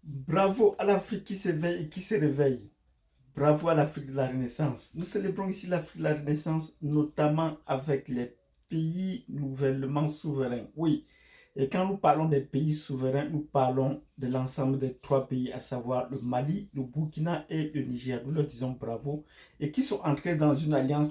Bravo à l'Afrique qui s'éveille et qui se réveille. Bravo à l'Afrique de la Renaissance. Nous célébrons ici l'Afrique de la Renaissance, notamment avec les pays nouvellement souverains. Oui, et quand nous parlons des pays souverains, nous parlons de l'ensemble des trois pays, à savoir le Mali, le Burkina et le Niger. Nous leur disons bravo et qui sont entrés dans une alliance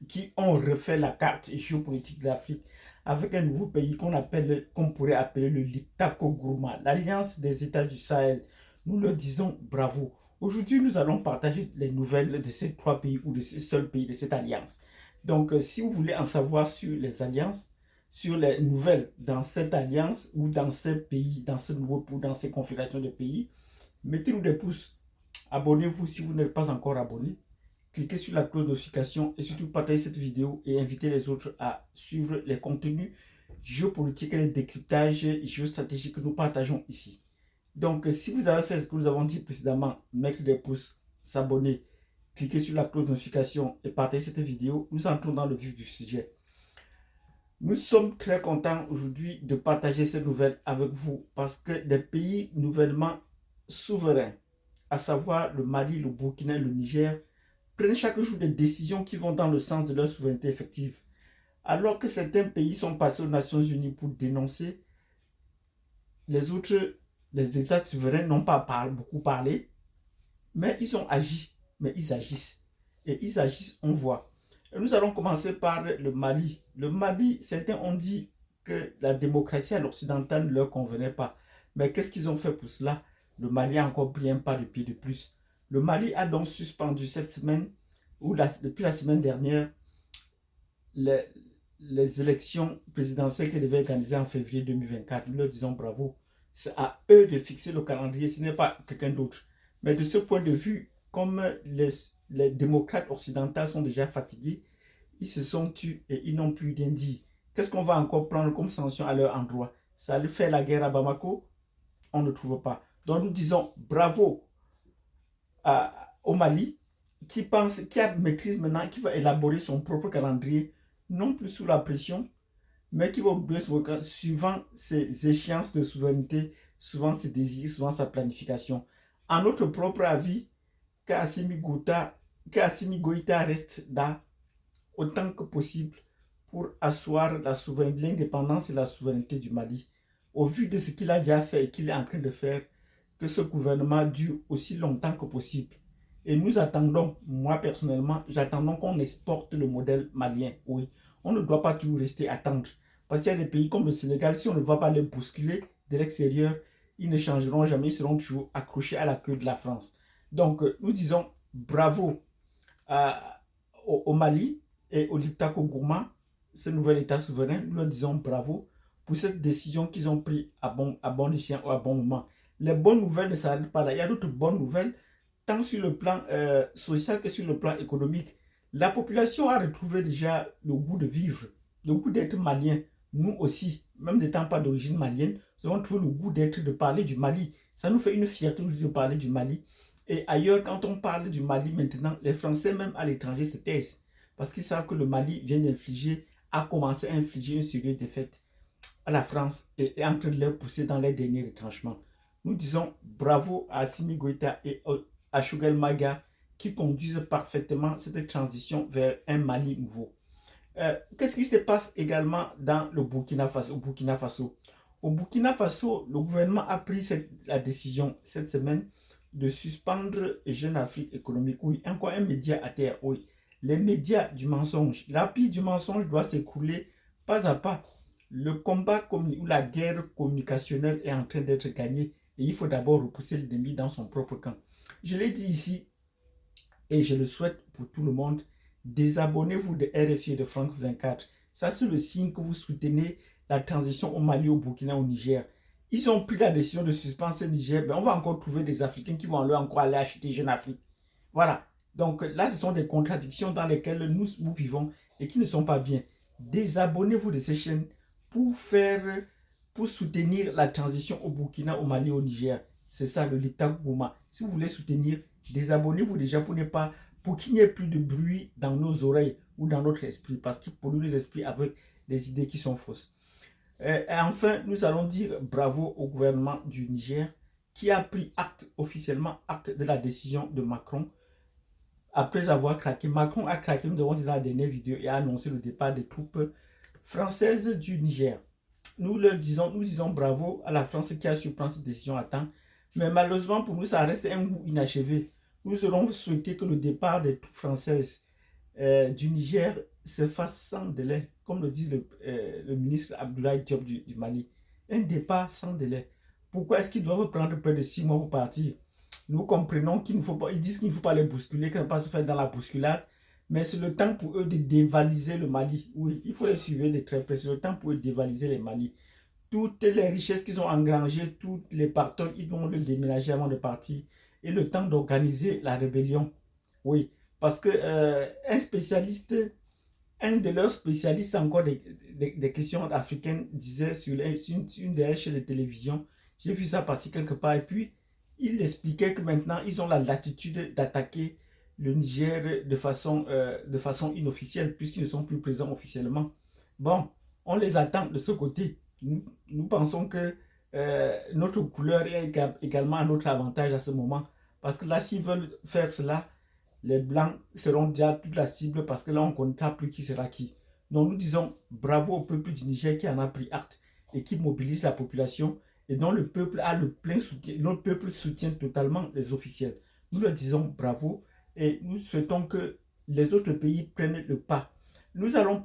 qui ont refait la carte géopolitique de l'Afrique avec un nouveau pays qu'on pourrait appeler le Liptako Gourma, l'alliance des États du Sahel. Nous leur disons bravo. Aujourd'hui, nous allons partager les nouvelles de ces trois pays ou de ces seuls pays de cette alliance. Donc, si vous voulez en savoir sur les alliances, sur les nouvelles dans cette alliance ou dans ces pays, dans ce nouveau ou dans ces confédérations de pays, mettez-nous des pouces. Abonnez-vous si vous n'êtes pas encore abonné. Cliquez sur la cloche de notification et surtout partagez cette vidéo et invitez les autres à suivre les contenus géopolitiques et les décryptages géostratégiques que nous partageons ici. Donc, si vous avez fait ce que nous avons dit précédemment, mettre des pouces, s'abonner, cliquez sur la cloche de notification et partagez cette vidéo, nous entrons dans le vif du sujet. Nous sommes très contents aujourd'hui de partager ces nouvelles avec vous parce que des pays nouvellement souverains, à savoir le Mali, le Burkina et le Niger, prennent chaque jour des décisions qui vont dans le sens de leur souveraineté effective. Alors que certains pays sont passés aux Nations Unies pour dénoncer, les autres, les États souverains n'ont pas beaucoup parlé, mais ils ont agi, mais ils agissent. Et ils agissent, on voit. Et nous allons commencer par le Mali. Le Mali, certains ont dit que la démocratie à l'occidental ne leur convenait pas. Mais qu'est-ce qu'ils ont fait pour cela? Le Mali a encore pris un pas de pied de plus. Le Mali a donc suspendu cette semaine, depuis la semaine dernière, les, les élections présidentielles qu'ils devaient organiser en février 2024. Nous leur disons bravo. C'est à eux de fixer le calendrier, ce n'est pas quelqu'un d'autre. Mais de ce point de vue, comme les démocrates occidentaux sont déjà fatigués, ils se sont tus et ils n'ont plus rien dit. Qu'est-ce qu'on va encore prendre comme sanction à leur endroit? Ça allait faire la guerre à Bamako? On ne trouve pas. Donc nous disons bravo au Mali qui a maîtrise maintenant, qui va élaborer son propre calendrier, non plus sous la pression, mais qui va suivant ses échéances de souveraineté, souvent ses désirs, souvent sa planification. En notre propre avis, qu'Assimi Goïta reste là autant que possible pour asseoir l'indépendance et la souveraineté du Mali. Au vu de ce qu'il a déjà fait et qu'il est en train de faire, que ce gouvernement dure aussi longtemps que possible. Et nous attendons, moi personnellement, j'attends qu'on exporte le modèle malien. Oui, on ne doit pas toujours rester attendre. Parce qu'il y a des pays comme le Sénégal, si on ne va pas les bousculer de l'extérieur, ils ne changeront jamais, ils seront toujours accrochés à la queue de la France. Donc, nous disons bravo au Mali et au Liptako Gourma, ce nouvel État souverain. Nous leur disons bravo pour cette décision qu'ils ont prise à bon escient, à bon moment. Les bonnes nouvelles ne s'arrêtent pas là. Il y a d'autres bonnes nouvelles, tant sur le plan social que sur le plan économique. La population a retrouvé déjà le goût de vivre, le goût d'être malien. Nous aussi, même n'étant pas d'origine malienne, nous avons trouvé le goût de parler du Mali. Ça nous fait une fierté de parler du Mali. Et ailleurs, quand on parle du Mali maintenant, les Français, même à l'étranger, se taisent. Parce qu'ils savent que le Mali a commencé à infliger une sérieuse défaite à la France et est en train de les pousser dans les derniers retranchements. Nous disons bravo à Assimi Goïta et à Choguel Maga qui conduisent parfaitement cette transition vers un Mali nouveau. Qu'est-ce qui se passe également dans le Burkina Faso, au Burkina Faso, le gouvernement a pris la décision cette semaine de suspendre Jeune Afrique économique. Oui, encore un média à terre. Oui, les médias du mensonge. La pile du mensonge doit s'écouler pas à pas. Le combat ou la guerre communicationnelle est en train d'être gagnée et il faut d'abord repousser l'ennemi dans son propre camp. Je l'ai dit ici et je le souhaite pour tout le monde. Désabonnez-vous de RFI et de France 24. Ça, c'est le signe que vous soutenez la transition au Mali, au Burkina, au Niger. Ils ont pris la décision de suspendre ce Niger. Ben, on va encore trouver des Africains qui vont encore aller acheter Jeune Afrique. Voilà. Donc là, ce sont des contradictions dans lesquelles nous vivons et qui ne sont pas bien. Désabonnez-vous de ces chaînes pour soutenir la transition au Burkina, au Mali, au Niger. C'est ça le Liptako Gourma. Si vous voulez soutenir, désabonnez-vous déjà pour qu'il n'y ait plus de bruit dans nos oreilles ou dans notre esprit, parce qu'il pollue les esprits avec des idées qui sont fausses. Et enfin, nous allons dire bravo au gouvernement du Niger qui a pris officiellement acte de la décision de Macron après avoir craqué. Macron a craqué, nous avons dit dans la dernière vidéo, et a annoncé le départ des troupes françaises du Niger. Nous disons bravo à la France qui a su prendre cette décision à temps. Mais malheureusement pour nous, ça reste un goût inachevé. Nous aurons souhaité que le départ des troupes françaises du Niger se fasse sans délai, comme le dit le ministre Abdoulaye Diop du Mali. Un départ sans délai. Pourquoi est-ce qu'ils doivent prendre près de 6 mois pour partir? Nous comprenons qu'il ne faut pas, ils disent qu'il ne faut pas les bousculer, qu'il ne faut pas se faire dans la bousculade, mais c'est le temps pour eux de dévaliser le Mali. Oui, il faut les suivre de très près, c'est le temps pour eux de dévaliser le Mali. Toutes les richesses qu'ils ont engrangées, toutes les partants, ils vont le déménager avant de partir. Et le temps d'organiser la rébellion. Oui, parce que un de leurs spécialistes encore des questions africaines disait sur une des chaînes de télévision, j'ai vu ça passer quelque part, et puis il expliquait que maintenant ils ont la latitude d'attaquer le Niger de façon inofficielle, puisqu'ils ne sont plus présents officiellement. Bon, on les attend de ce côté. Nous pensons que notre couleur est également à notre avantage à ce moment. Parce que là, s'ils veulent faire cela, les blancs seront déjà toute la cible parce que là, on ne connaîtra plus qui sera qui. Donc nous disons bravo au peuple du Niger qui en a pris acte et qui mobilise la population et dont le peuple a le plein soutien. Notre peuple soutient totalement les officiels. Nous leur disons bravo et nous souhaitons que les autres pays prennent le pas. Nous allons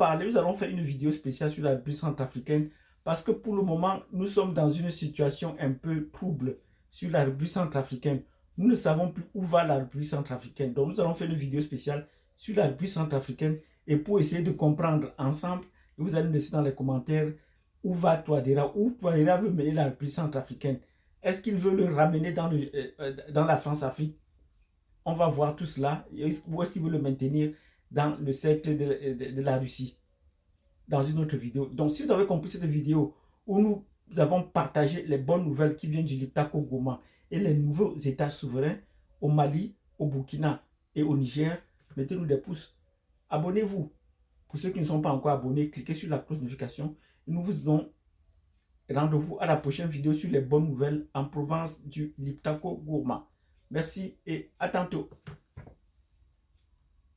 faire une vidéo spéciale sur la République centrafricaine parce que pour le moment, nous sommes dans une situation un peu trouble sur la République centrafricaine. Nous ne savons plus où va la République centrafricaine. Donc nous allons faire une vidéo spéciale sur la République centrafricaine et pour essayer de comprendre ensemble, vous allez me laisser dans les commentaires où va Touadéra, où Touadéra veut mener la République centrafricaine. Est-ce qu'il veut le ramener dans la France-Afrique? On va voir tout cela. Ou est-ce qu'il veut le maintenir dans le cercle de la Russie? Dans une autre vidéo. Donc si vous avez compris cette vidéo où nous avons partagé les bonnes nouvelles qui viennent du Liptako Goma et les nouveaux États souverains au Mali, au Burkina et au Niger, mettez-nous des pouces. Abonnez-vous. Pour ceux qui ne sont pas encore abonnés, cliquez sur la cloche de notification. Et nous vous donnons rendez-vous à la prochaine vidéo sur les bonnes nouvelles en province du Liptako Gourma. Merci et à tantôt.